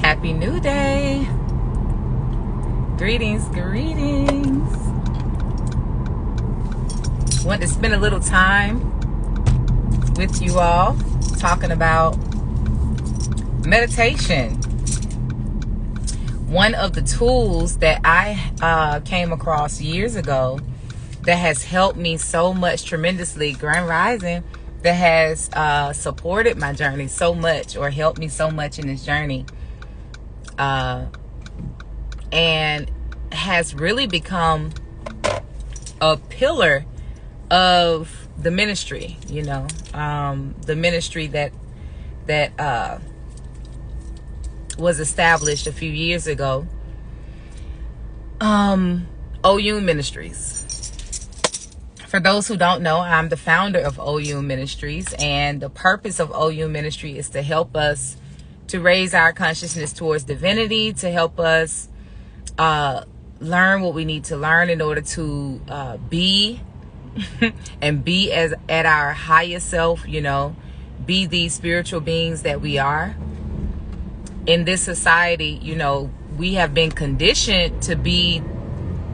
Happy New Day. Greetings. Want to spend a little time with you all talking about meditation. One of the tools that I came across years ago that has helped me so much tremendously, Grand Rising, that has supported my journey so much, or helped me so much in this journey, and has really become a pillar of the ministry, the ministry that was established a few years ago. OU Ministries. For those who don't know, I'm the founder of OU Ministries, and the purpose of OU Ministry is to help us to raise our consciousness towards divinity, to help us learn what we need to learn in order to be and be at our highest self, be these spiritual beings that we are. In this society, we have been conditioned to be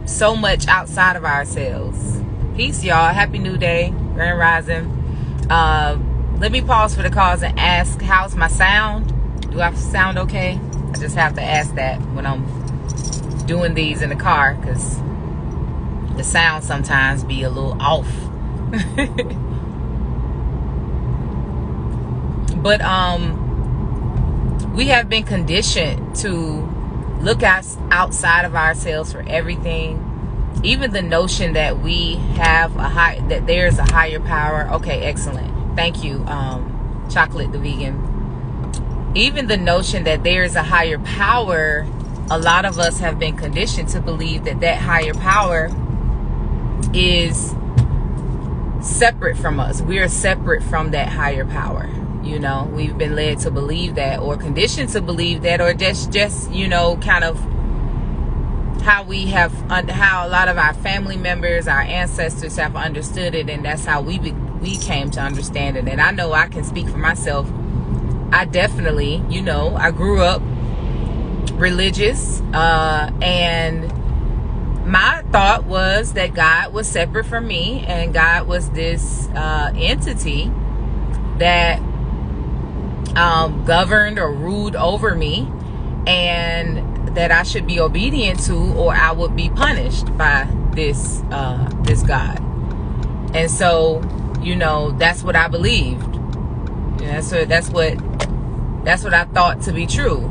so much outside of ourselves. Peace, y'all. Happy New Day. Grand Rising. Let me pause for the cause and ask, how's my sound? Do I sound okay? I just have to ask that when I'm doing these in the car, because the sound sometimes be a little off. But we have been conditioned to look outside of ourselves for everything. Even the notion that we have that there's a higher power. Okay, excellent. Thank you, Chocolate the Vegan. Even the notion that there's a higher power, a lot of us have been conditioned to believe that higher power is separate from us. We are separate from that higher power. We've been led to believe that, or conditioned to believe that, or just kind of how a lot of our family members, our ancestors have understood it, and that's how we came to understand it. And I know I can speak for myself. I definitely, I grew up religious, and my thought was that God was separate from me, and God was this entity that governed or ruled over me, and that I should be obedient to, or I would be punished by this God. And so, that's what I believed. That's what I thought to be true.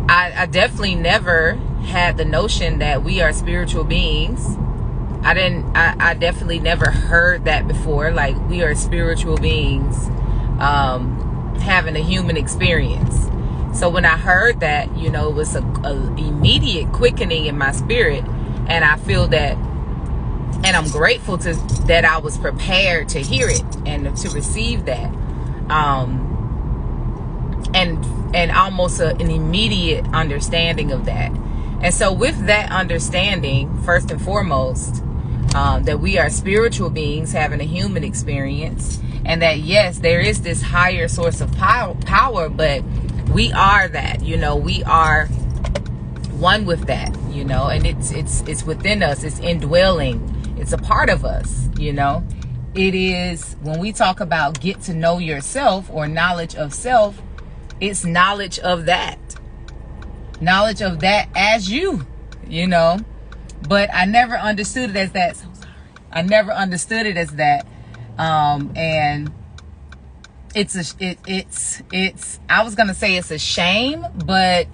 I definitely never had the notion that we are spiritual beings. I definitely never heard that before, like we are spiritual beings having a human experience. So when I heard that, it was a immediate quickening in my spirit, and I feel that, and I'm grateful that I was prepared to hear it and to receive that, and almost an immediate understanding of that. And so with that understanding, first and foremost, that we are spiritual beings having a human experience, and that yes, there is this higher source of power, but we are that, we are one with that, and it's within us, it's indwelling, it's a part of us, It is, when we talk about get to know yourself or knowledge of self, it's knowledge of that as you, but I never understood it as that. So sorry. I never understood it as that. And it's I was going to say it's a shame, but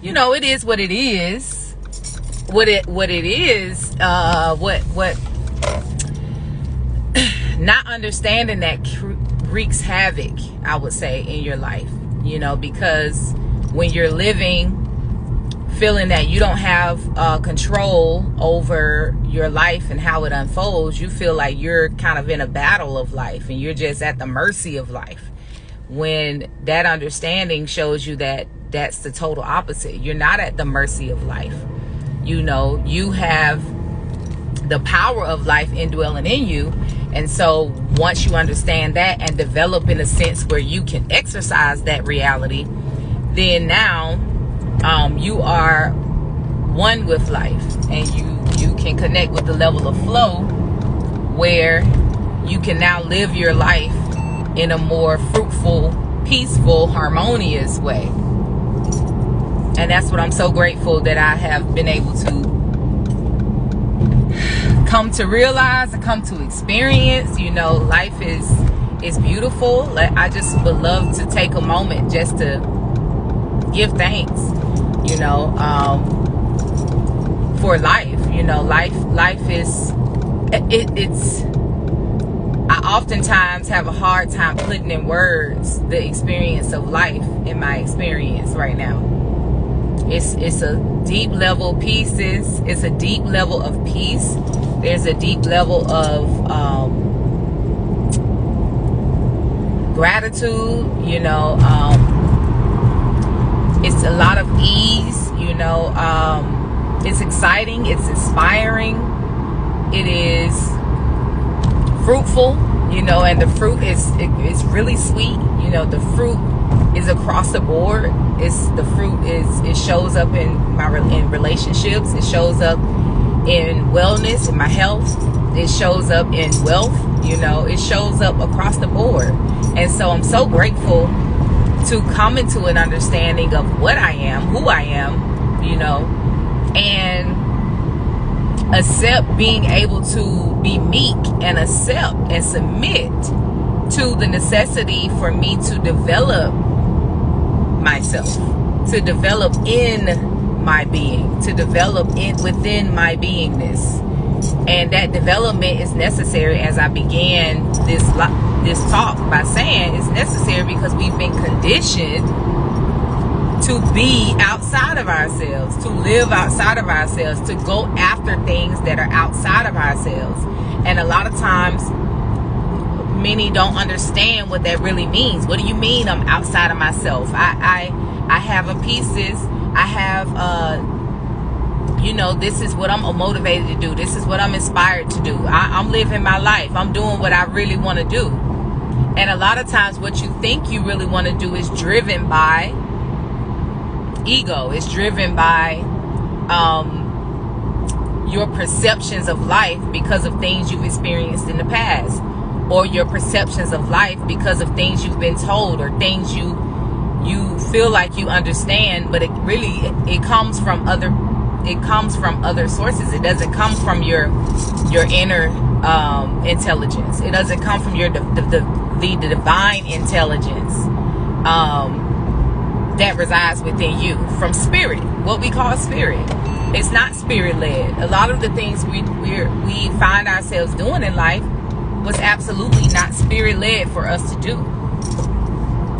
it is what it is. What it is, not understanding that wreaks havoc, I would say, in your life, because when you're living feeling that you don't have control over your life and how it unfolds, you feel like you're kind of in a battle of life and you're just at the mercy of life, when that understanding shows you that that's the total opposite. You're not at the mercy of life. You have the power of life indwelling in you, And so once you understand that and develop in a sense where you can exercise that reality, then now you are one with life, and you can connect with the level of flow where you can now live your life in a more fruitful, peaceful, harmonious way. And that's what I'm so grateful that I have been able to come to realize and come to experience. You know, life is beautiful. Like, I just would love to take a moment just to give thanks, you know, for life. You know, life is, it's, I oftentimes have a hard time putting in words the experience of life in my experience right now. It's a deep level of pieces. It's a deep level of peace. There's a deep level of gratitude, you know. It's a lot of ease, you know. It's exciting. It's inspiring. It is fruitful, you know, and the fruit is really sweet. You know, the fruit is across the board. It shows up in relationships. It shows up in wellness, in my health. It shows up in wealth. You know, it shows up across the board. And so I'm so grateful to come into an understanding of what I am, who I am, you know, and accept being able to be meek and accept and submit to the necessity for me to develop myself, to develop in my being, to develop within my beingness. And that development is necessary, as I began this talk by saying it's necessary because we've been conditioned to be outside of ourselves, to live outside of ourselves, to go after things that are outside of ourselves. And a lot of times many don't understand what that really means. What do you mean I'm outside of myself? I have a pieces. I have you know, this is what I'm motivated to do. This is what I'm inspired to do. I'm living my life. I'm doing what I really want to do. And a lot of times what you think you really want to do is driven by ego. It's driven by your perceptions of life because of things you've experienced in the past, or your perceptions of life because of things you've been told, or things you feel like you understand, but it comes from other sources. It doesn't come from your inner intelligence. It doesn't come from the divine intelligence that resides within you, from spirit, what we call spirit. It's not spirit-led. A lot of the things we find ourselves doing in life was absolutely not spirit-led for us to do.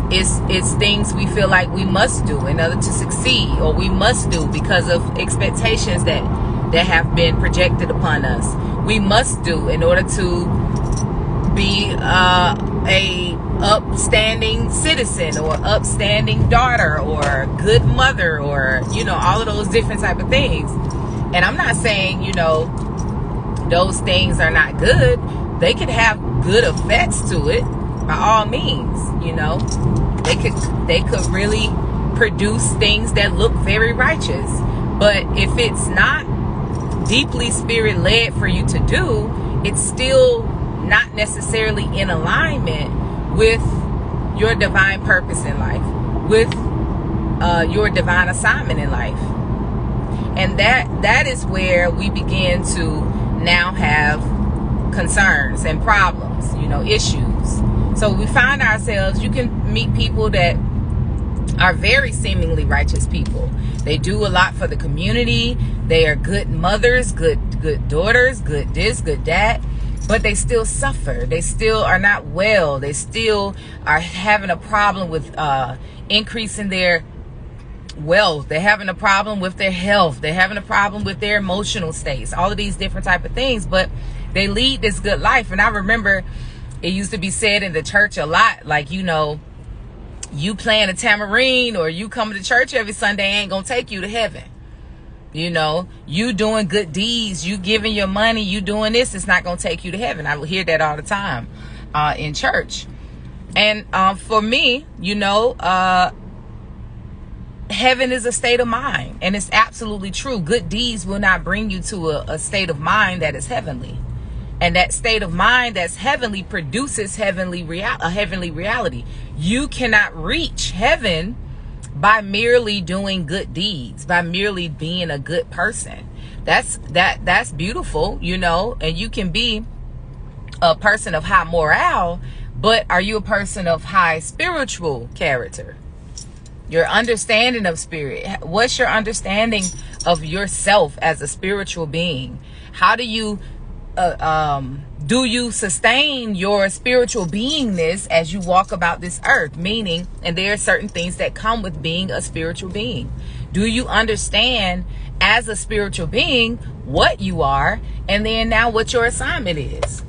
It's things we feel like we must do in order to succeed, or we must do because of expectations that have been projected upon us. We must do in order to be a upstanding citizen, or upstanding daughter, or good mother, or, you know, all of those different type of things. And I'm not saying, you know, those things are not good. They could have good effects to it, by all means. You know, they could really produce things that look very righteous. But if it's not deeply spirit-led for you to do, it's still not necessarily in alignment with your divine purpose in life, with your divine assignment in life. And that is where we begin to now have concerns and problems, you know, issues. So we find ourselves, you can meet people that are very seemingly righteous people. They do a lot for the community. They are good mothers, good daughters, good this, good that. But they still suffer. They still are not well. They still are having a problem with increasing their wealth. They're having a problem with their health. They're having a problem with their emotional states. All of these different type of things. But they lead this good life. And I remember it used to be said in the church a lot, like, you know, you playing a tambourine or you coming to church every Sunday ain't gonna take you to heaven. You know, you doing good deeds, you giving your money, you doing this, it's not going to take you to heaven. I will hear that all the time in church. And for me, you know, heaven is a state of mind. And it's absolutely true. Good deeds will not bring you to a state of mind that is heavenly. And that state of mind that's heavenly produces a heavenly reality. You cannot reach heaven by merely doing good deeds, by merely being a good person. That's beautiful, you know, and you can be a person of high morale, but are you a person of high spiritual character? Your understanding of spirit. What's your understanding of yourself as a spiritual being? How do you sustain your spiritual beingness as you walk about this earth? Meaning, and there are certain things that come with being a spiritual being. Do you understand as a spiritual being what you are, and then now what your assignment is?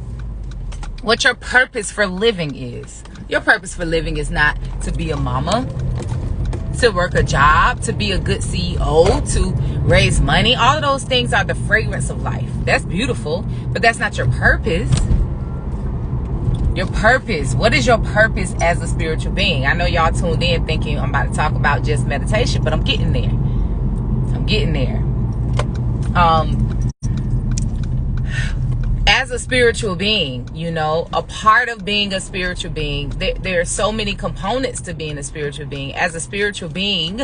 What your purpose for living is? Your purpose for living is not to be a mama, to work a job, to be a good CEO, to raise money. All of those things are the fragrance of life. That's beautiful, but that's not your purpose. Your purpose. What is your purpose as a spiritual being? I know y'all tuned in thinking I'm about to talk about just meditation, but I'm getting there. I'm getting there. As a spiritual being, you know, a part of being a spiritual being, there are so many components to being a spiritual being. As a spiritual being,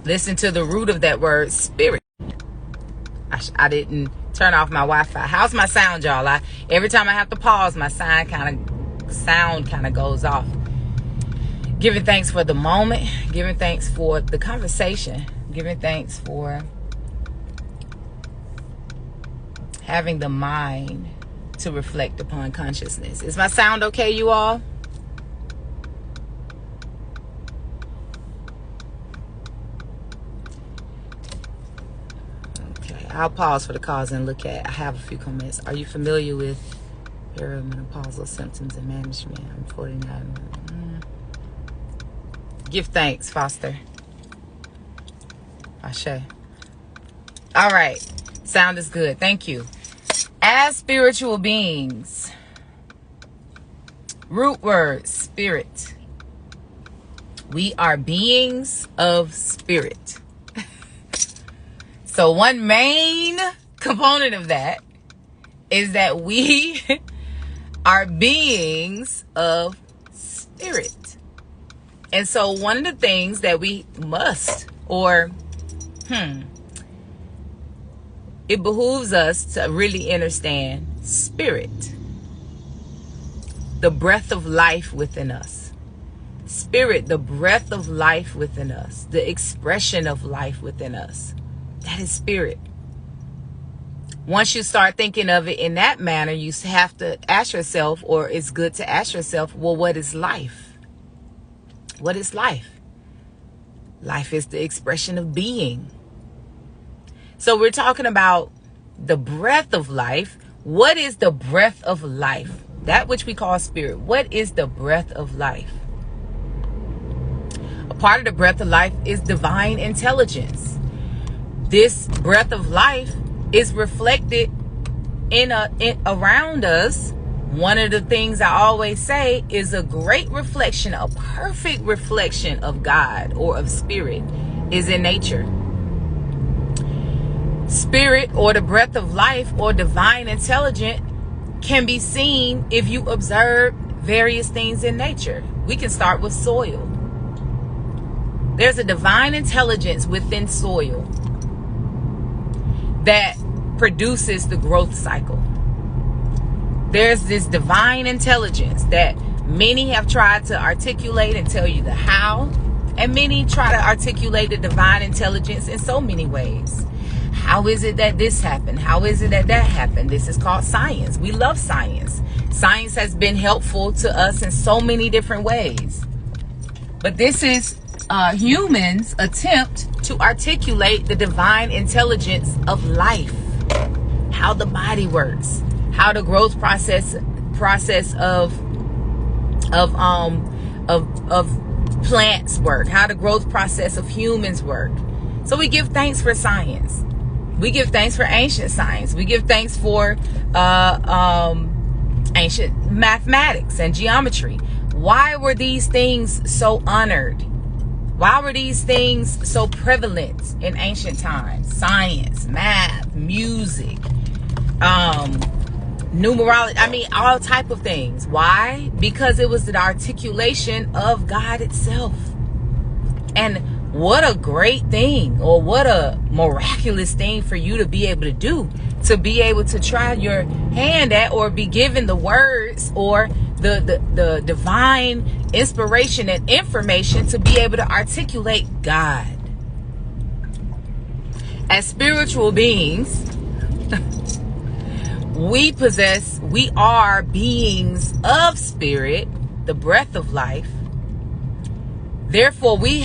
listen to the root of that word, spirit. I didn't turn off my Wi-Fi. How's my sound, y'all? Every time I have to pause, my sound kind of goes off. Giving thanks for the moment, giving thanks for the conversation, giving thanks for having the mind to reflect upon consciousness. Is my sound okay, you all? Okay, I'll pause for the cause and look at. I have a few comments. Are you familiar with perimenopausal symptoms and management? I'm 49. Give thanks, Foster. Ashe. All right. Sound is good. Thank you. As spiritual beings, root word, spirit. We are beings of spirit. So one main component of that is that we are beings of spirit. And so one of the things that we must, it behooves us to really understand spirit, the breath of life within us. Spirit, the breath of life within us, the expression of life within us. That is spirit. Once you start thinking of it in that manner, you have to ask yourself, or it's good to ask yourself, well, what is life? What is life? Life is the expression of being. So we're talking about the breath of life. What is the breath of life? That which we call spirit. What is the breath of life? A part of the breath of life is divine intelligence. This breath of life is reflected around us. One of the things I always say is a great reflection, a perfect reflection of God or of spirit is in nature. Spirit, or the breath of life, or divine intelligence, can be seen if you observe various things in nature. We can start with soil. There's a divine intelligence within soil that produces the growth cycle. There's this divine intelligence that many have tried to articulate and tell you the how, and many try to articulate the divine intelligence in so many ways. How is it that this happened? How is it that that happened? This is called science. We love science. Science has been helpful to us in so many different ways. But this is humans' attempt to articulate the divine intelligence of life. How the body works. How the growth process of plants work. How the growth process of humans work. So we give thanks for science. We give thanks for ancient science. We give thanks for ancient mathematics and geometry. Why were these things so honored? Why were these things so prevalent in ancient times? Science, math, music, numerology, I mean, all type of things. Why? Because it was the articulation of God itself. And what a great thing, or what a miraculous thing for you to be able to do, to be able to try your hand at, or be given the words or the divine inspiration and information to be able to articulate God. As spiritual beings, we are beings of spirit, the breath of life. Therefore, we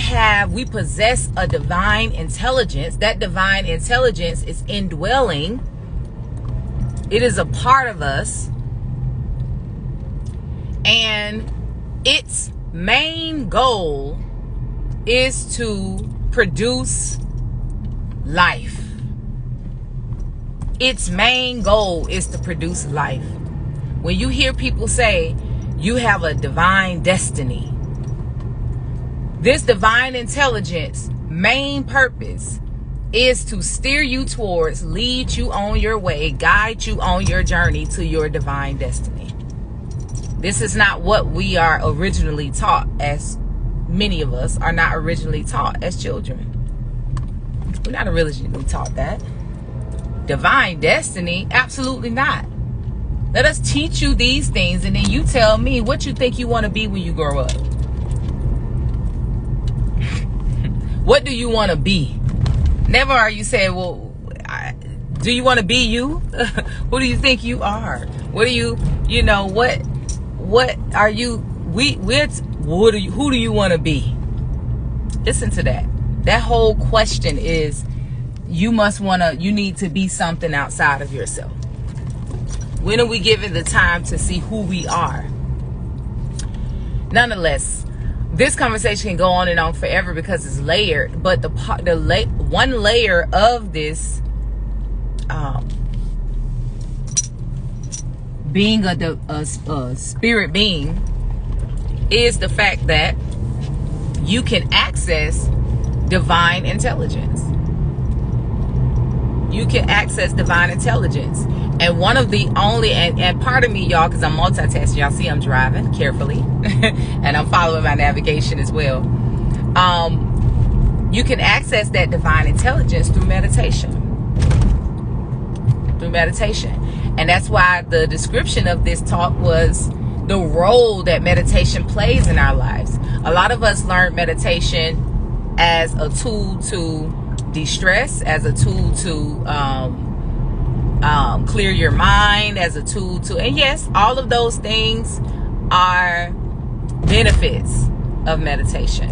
possess a divine intelligence. That divine intelligence is indwelling. It is a part of us. And its main goal is to produce life. Its main goal is to produce life. When you hear people say you have a divine destiny, this divine intelligence main purpose is to steer you towards, lead you on your way, guide you on your journey to your divine destiny. This is not what we are originally taught, as many of us are not originally taught as children. We're not originally taught that. Divine destiny? Absolutely not. Let us teach you these things, and then you tell me what you think you want to be when you grow up. What do you want to be? Never are you saying, well, do you want to be you? Who do you think you are? What do you know, what are you, who do you want to be? Listen to that. That whole question is, you need to be something outside of yourself. When are we given the time to see who we are? Nonetheless, this conversation can go on and on forever because it's layered. But one layer of this being a spirit being is the fact that you can access divine intelligence. You can access divine intelligence. And one of the only, and pardon me, y'all, because I'm multitasking. Y'all see I'm driving carefully. And I'm following my navigation as well. You can access that divine intelligence through meditation. Through meditation. And that's why the description of this talk was the role that meditation plays in our lives. A lot of us learn meditation as a tool to de-stress, as a tool to clear your mind, as a tool to, and yes, all of those things are benefits of meditation.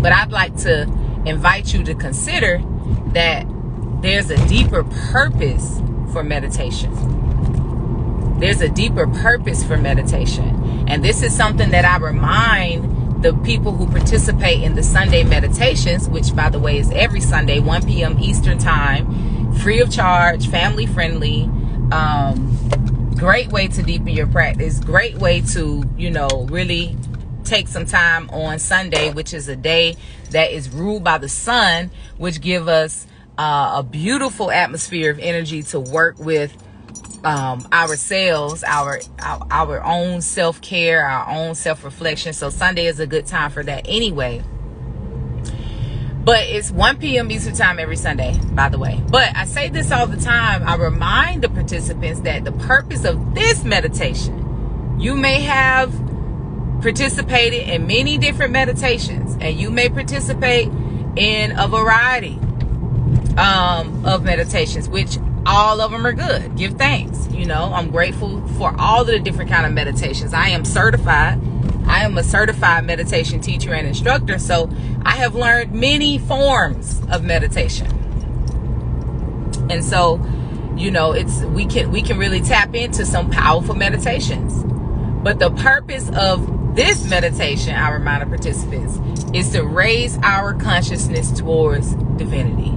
But I'd like to invite you to consider that there's a deeper purpose for meditation. There's a deeper purpose for meditation. And this is something that I remind the people who participate in the Sunday meditations, which by the way is every Sunday, 1 p.m. Eastern time, free of charge, family friendly, great way to deepen your practice, great way to, really take some time on Sunday, which is a day that is ruled by the sun, which give us a beautiful atmosphere of energy to work with ourselves, our own self-care, our own self-reflection. So Sunday is a good time for that anyway. But it's 1 p.m. Eastern time every Sunday, by the way. But I say this all the time. I remind the participants that the purpose of this meditation, you may have participated in many different meditations, and you may participate in a variety of meditations, which all of them are good. Give thanks. I'm grateful for all of the different kind of meditations. I am certified. I am a certified meditation teacher and instructor, so I have learned many forms of meditation. And so, we can really tap into some powerful meditations. But the purpose of this meditation, I remind the participants, is to raise our consciousness towards divinity.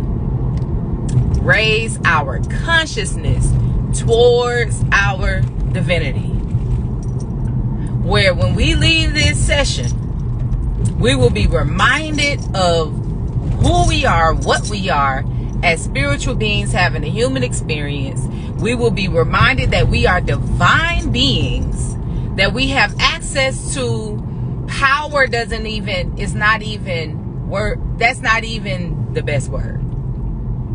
Raise our consciousness towards our divinity. Where when we leave this session, we will be reminded of who we are, what we are as spiritual beings having a human experience. We will be reminded that we are divine beings, that we have access to power. That's not even the best word,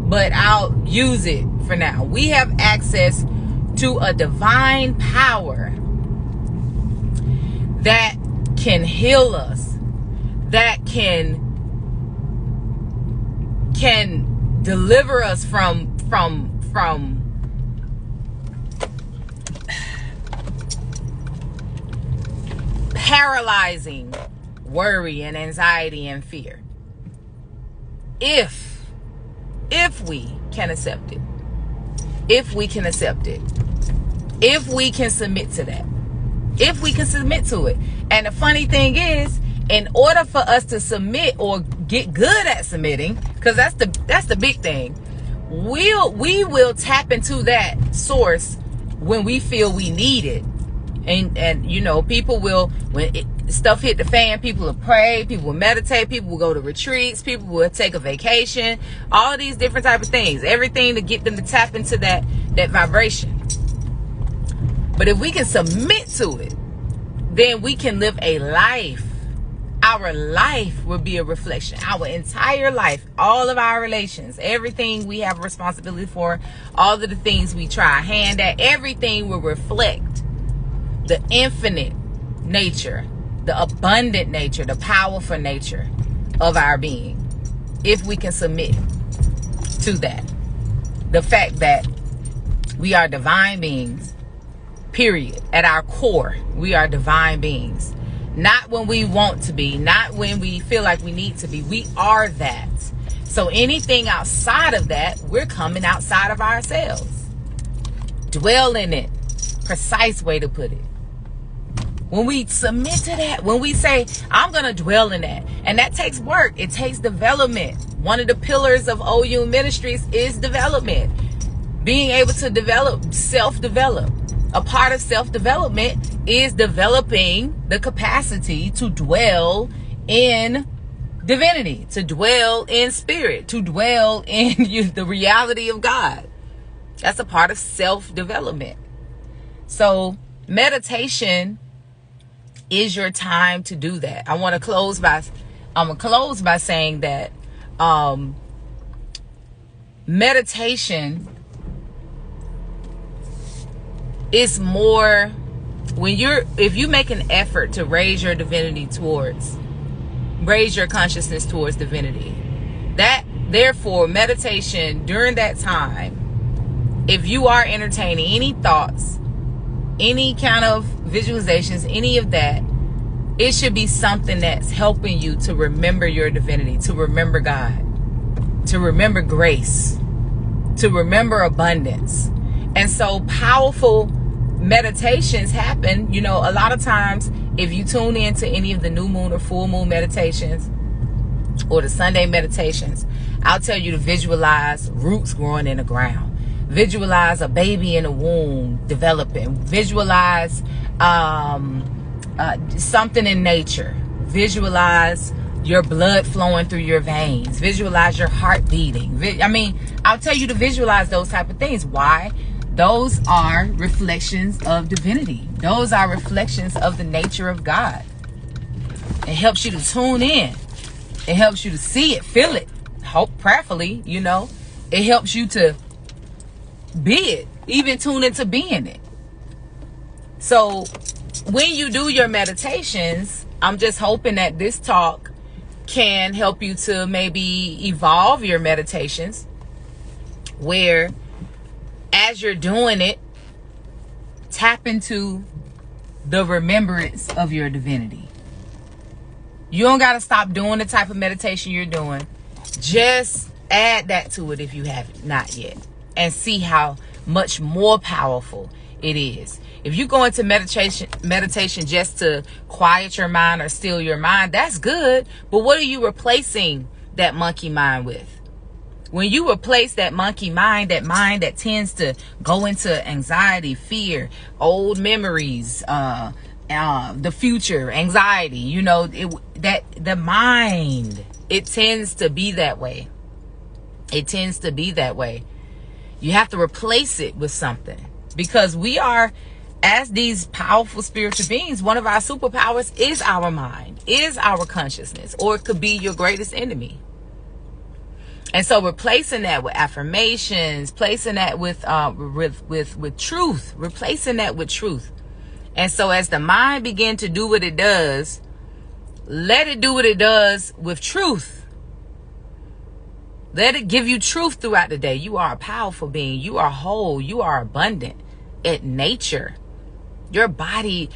but I'll use it for now. We have access to a divine power that can heal us, that can deliver us from paralyzing worry and anxiety and fear, if we can accept it, if we can submit to that, if we can submit to it. And the funny thing is, in order for us to submit or get good at submitting, because that's the big thing, we will tap into that source when we feel we need it. And you know, people will, when stuff hit the fan, people will pray, people will meditate, people will go to retreats, people will take a vacation, all these different type of things, everything to get them to tap into that vibration. But if we can submit to it, then we can live a life. Our life will be a reflection. Our entire life, all of our relations, everything we have a responsibility for, all of the things we try our hand at, everything will reflect the infinite nature, the abundant nature, the powerful nature of our being. If we can submit to that, the fact that we are divine beings, period. At our core, we are divine beings. Not when we want to be, not when we feel like we need to be. We are that. So anything outside of that, we're coming outside of ourselves. Dwell in it. Precise way to put it. When we submit to that, when we say, I'm going to dwell in that, and that takes work, it takes development. One of the pillars of OU Ministries is development. Being able to develop, self-develop. A part of self-development is developing the capacity to dwell in divinity, to dwell in spirit, to dwell in the reality of God. That's a part of self-development. So meditation is your time to do that. I'm gonna close by saying that meditation is more if you make an effort to raise your consciousness towards divinity. That therefore meditation during that time, if you are entertaining any thoughts, any kind of visualizations, any of that, it should be something that's helping you to remember your divinity, to remember God, to remember grace, to remember abundance. And so powerful meditations happen. You know, a lot of times if you tune into any of the new moon or full moon meditations or the Sunday meditations, I'll tell you to visualize roots growing in the ground. Visualize a baby in a womb developing. Visualize something in nature. Visualize your blood flowing through your veins. Visualize your heart beating. I'll tell you to visualize those type of things. Why? Those are reflections of divinity. Those are reflections of the nature of God. It helps you to tune in. It helps you to see it, feel it, hope prayerfully, you know. It helps you to be it, even tune into being it. So when you do your meditations, I'm just hoping that this talk can help you to maybe evolve your meditations, where as you're doing it, tap into the remembrance of your divinity. You don't got to stop doing the type of meditation you're doing. Just add that to it if you haven't, not yet. And see how much more powerful it is. If you go into meditation just to quiet your mind or still your mind, that's good. But what are you replacing that monkey mind with? When you replace that monkey mind that tends to go into anxiety, fear, old memories, the future, anxiety, you know, the mind, it tends to be that way. It tends to be that way. You have to replace it with something, because we are, as these powerful spiritual beings, one of our superpowers is our mind, is our consciousness, or it could be your greatest enemy. And so replacing that with affirmations, placing that with truth, replacing that with truth. And so as the mind begin to do what it does, let it do what it does with truth. Let it give you truth throughout the day. You are a powerful being. You are whole. You are abundant at nature. Your body,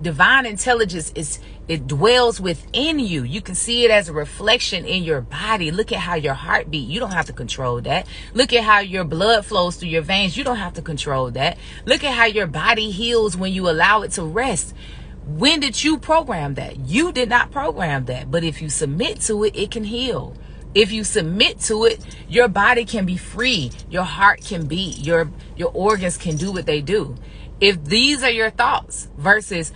divine intelligence it dwells within you. You can see it as a reflection in your body. Look at how your heart beat. You don't have to control that. Look at how your blood flows through your veins. You don't have to control that. Look at how your body heals when you allow it to rest. When did you program that? You did not program that. But if you submit to it, it can heal. If you submit to it, your body can be free. Your heart can beat. Your organs can do what they do. If these are your thoughts versus,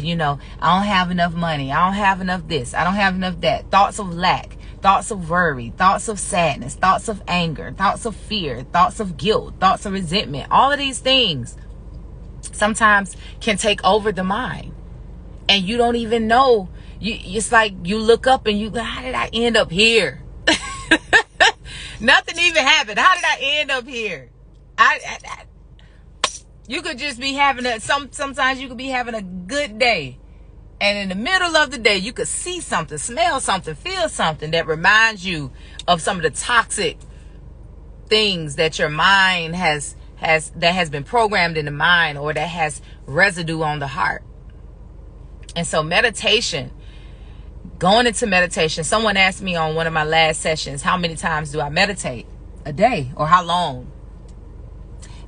you know, I don't have enough money, I don't have enough this, I don't have enough that, thoughts of lack, thoughts of worry, thoughts of sadness, thoughts of anger, thoughts of fear, thoughts of guilt, thoughts of resentment, all of these things sometimes can take over the mind. And you don't even know. It's like you look up and you go, how did I end up here? Nothing even happened. How did I end up here? You could just be having sometimes you could be having a good day. And in the middle of the day, you could see something, smell something, feel something that reminds you of some of the toxic things that your mind has been programmed in the mind, or that has residue on the heart. And so meditation, going into meditation, someone asked me on one of my last sessions, how many times do I meditate a day, or how long?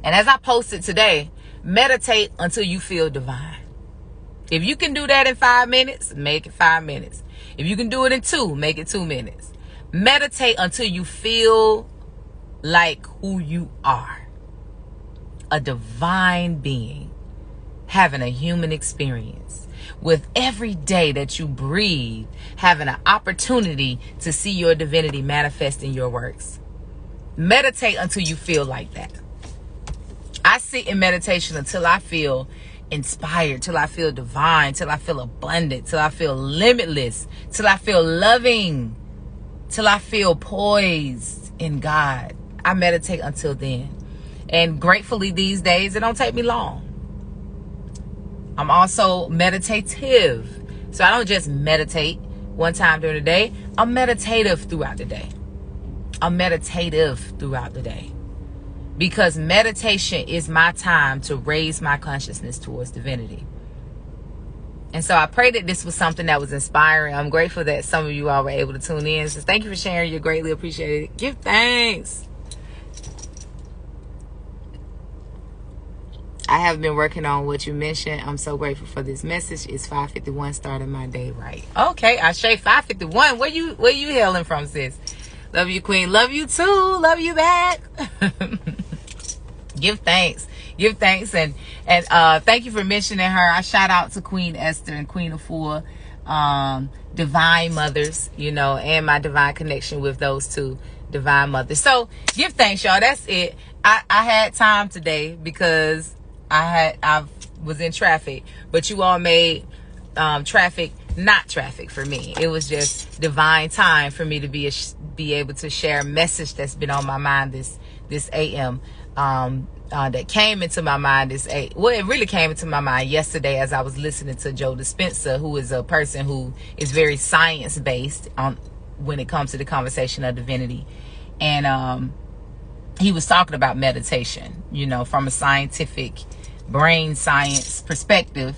And as I posted today, meditate until you feel divine. If you can do that in 5 minutes, make it 5 minutes. If you can do it in 2, make it 2 minutes. Meditate until you feel like who you are. A divine being having a human experience. With every day that you breathe, having an opportunity to see your divinity manifest in your works. Meditate until you feel like that. I sit in meditation until I feel inspired, till I feel divine, till I feel abundant, till I feel limitless, till I feel loving, till I feel poised in God. I meditate until then. And gratefully these days, it don't take me long. I'm also meditative. So I don't just meditate one time during the day. I'm meditative throughout the day. I'm meditative throughout the day. Because meditation is my time to raise my consciousness towards divinity. And so I pray that this was something that was inspiring. I'm grateful that some of you all were able to tune in. So thank you for sharing. You're greatly appreciated. Give thanks. I have been working on what you mentioned. I'm so grateful for this message. It's 5:51, starting my day right. Okay, Ashay, 5:51. Where you hailing from, sis? Love you, Queen. Love you too. Love you back. Give thanks. Give thanks. And thank you for mentioning her. I shout out to Queen Esther and Queen Afua, divine mothers, you know, and my divine connection with those two divine mothers. So give thanks, y'all. That's it. I had time today because I was in traffic, but you all made traffic not traffic for me. It was just divine time for me to be able to share a message that's been on my mind this AM. That came into my mind it really came into my mind yesterday as I was listening to Joe Dispenza, who is a person who is very science based when it comes to the conversation of divinity. And he was talking about meditation, you know, from a scientific brain science perspective.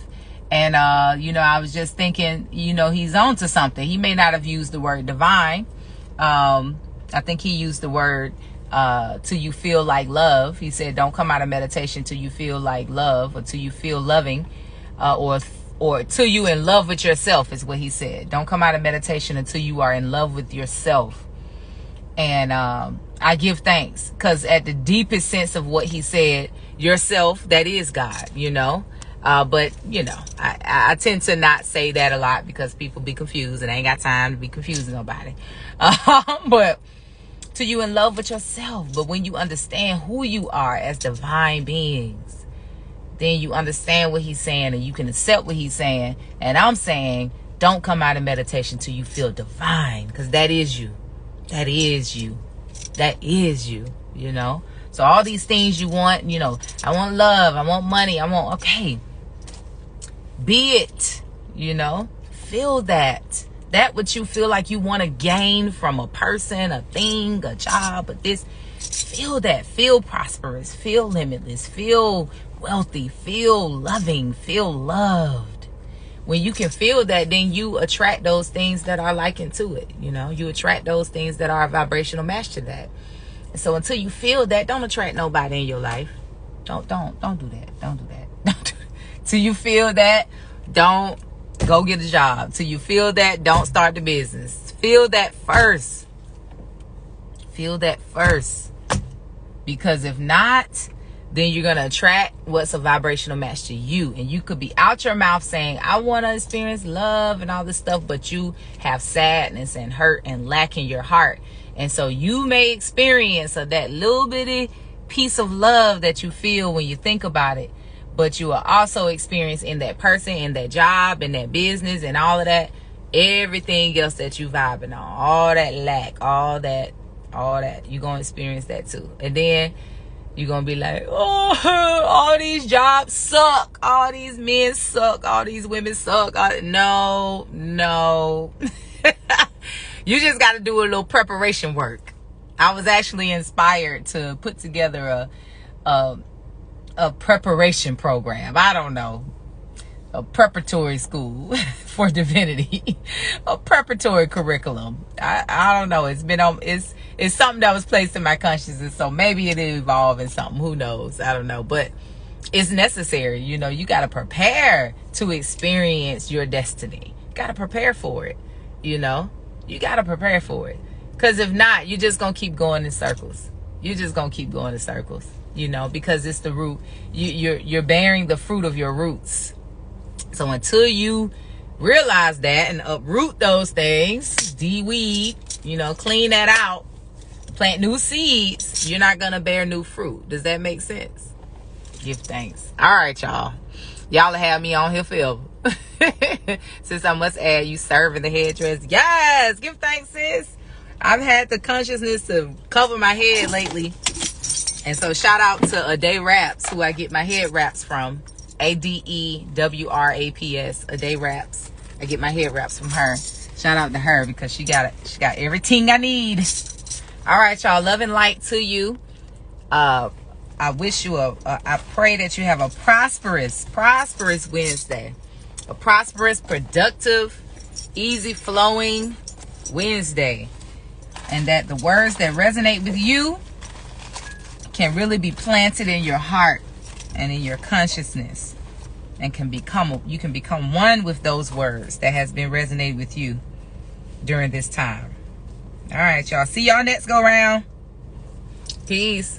And you know, I was just thinking, you know, he's on to something. He may not have used the word divine. I think he used the word till you feel like love. He said, don't come out of meditation till you feel like love, or till you feel loving, or till you in love with yourself, is what he said. Don't come out of meditation until you are in love with yourself. And I give thanks, because at the deepest sense of what he said, yourself, that is God, you know. But, you know, I tend to not say that a lot because people be confused, and I ain't got time to be confusing nobody. But till you in love with yourself. But when you understand who you are as divine beings, then you understand what he's saying, and you can accept what he's saying. And I'm saying, don't come out of meditation till you feel divine, because that is you. That is you. That is you, you know. So all these things you want, you know, I want love, I want money, I want, okay. Be it, you know. Feel that. That what you feel like you want to gain from a person, a thing, a job, but this, feel that. Feel prosperous, feel limitless, feel wealthy, feel loving, feel loved. When you can feel that, then you attract those things that are likened to it. You know, you attract those things that are a vibrational match to that. And so until you feel that, don't attract nobody in your life. Don't do that. Don't do that. Don't do that. Till you feel that, don't go get a job. Till you feel that, don't start the business. Feel that first. Feel that first. Because if not, then you're going to attract what's a vibrational match to you. And you could be out your mouth saying, I want to experience love and all this stuff, but you have sadness and hurt and lack in your heart. And so you may experience that little bitty piece of love that you feel when you think about it, but you will also experience in that person, in that job, in that business, and all of that, everything else that you vibing on, all that lack, all that, you're going to experience that too. And then you're going to be like, oh, all these jobs suck. All these men suck. All these women suck. No. You just got to do a little preparation work. I was actually inspired to put together a preparation program. I don't know. A preparatory school for divinity. A preparatory curriculum. I don't know. It's been on, it's something that was placed in my consciousness. So maybe it'll evolve in something. Who knows? I don't know. But it's necessary. You know, you got to prepare to experience your destiny. You got to prepare for it. You know, you got to prepare for it. Because if not, you're just going to keep going in circles. You're just going to keep going in circles. You know, because it's the root. You're bearing the fruit of your roots. So until you realize that and uproot those things, de-weed, you know, clean that out, plant new seeds, you're not going to bear new fruit. Does that make sense? Give thanks. All right, y'all. Y'all have me on here forever. Since I must add, you serving the headdress. Yes, give thanks, sis. I've had the consciousness to cover my head lately. And so shout out to A Day Wraps, who I get my head wraps from. ADEWRAPS, A Day Wraps. I get my head wraps from her. Shout out to her because she got everything I need. All right, y'all. Love and light to you. I wish you I pray that you have a prosperous Wednesday. A prosperous, productive, easy flowing Wednesday. And that the words that resonate with you can really be planted in your heart and in your consciousness, and you can become one with those words that has been resonating with you during this time. All right, y'all. See y'all next go round. Peace.